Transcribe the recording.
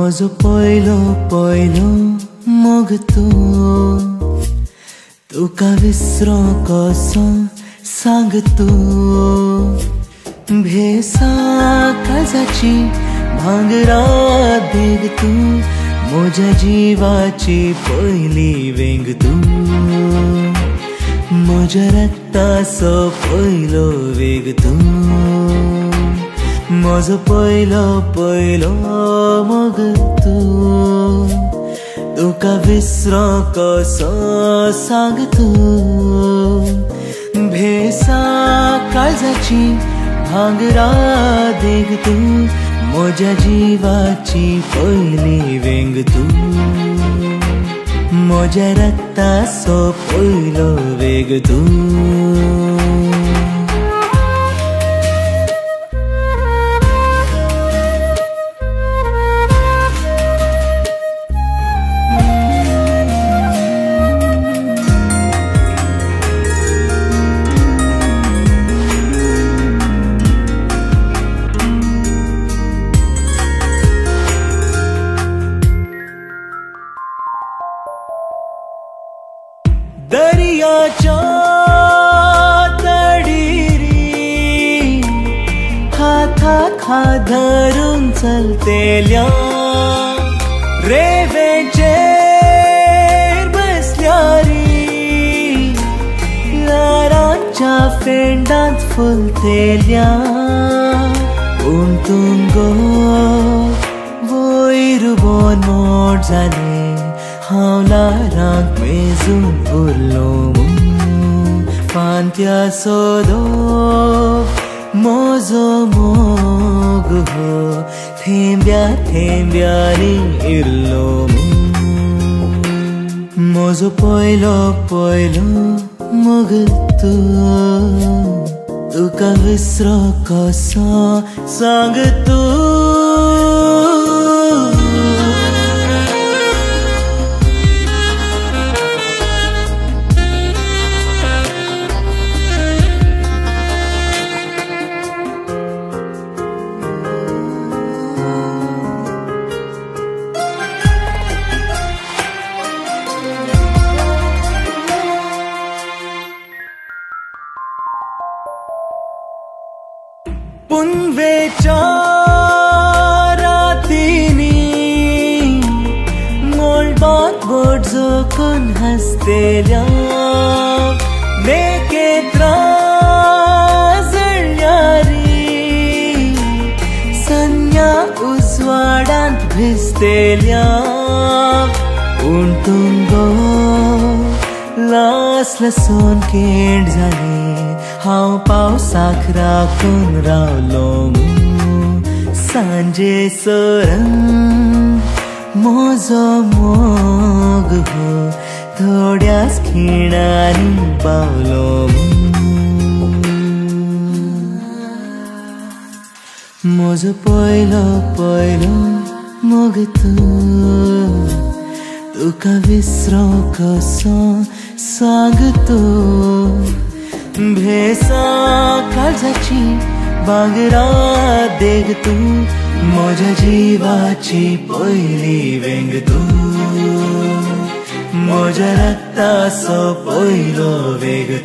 म्हजो पयलो पयलो मोग तुका विसरो कसो सांग भेसा काळजाची भांगरा देग म्हज्या जीवाची पयली वेंग म्हज्या रक्ताचो पयलो वेग म्हजो पयलो पयलो मोग तुका विसरो कसो सांग भेसा काळजाची भांगरा देग म्हज्या जीवाची पयली वेंग म्हज्या रक्ताचो पयलो वेग दर्याच्या तडीरी हाताक हात धरून चलतेल्या रेवेचेर बसल्यारी लारांच्या फेंडांत फुलतेल्या पूण तुमगो वयर बोन मोड जाले हांव लारांक मेजून उरलो पांत्या सोदो म्हजो मोग हो थेंब्या थेंब्यांनी इरलो म्हजो पयलो पयलो मोग तुका विसरो कसो सांग पुनवेच्या रातीनी मोळबात बोट जोखून हसतेल्या मेकेत्रा जळल्यारी सन्या उजवाडांत भिजतेल्या पूण तुमगो लास लसून केंड जाली हांव पावसाक राखून रावलो सांजे सरन म्हजो मोग हो थोड्याच खिणांनी पावलो म्हजो पयलो पयलो मोग तुका विसरो कसो सांग भेसा काळजाची भांगरा देग म्हज्या जीवाची पयली वेंग म्हज्या रक्ताचो पयलो वेग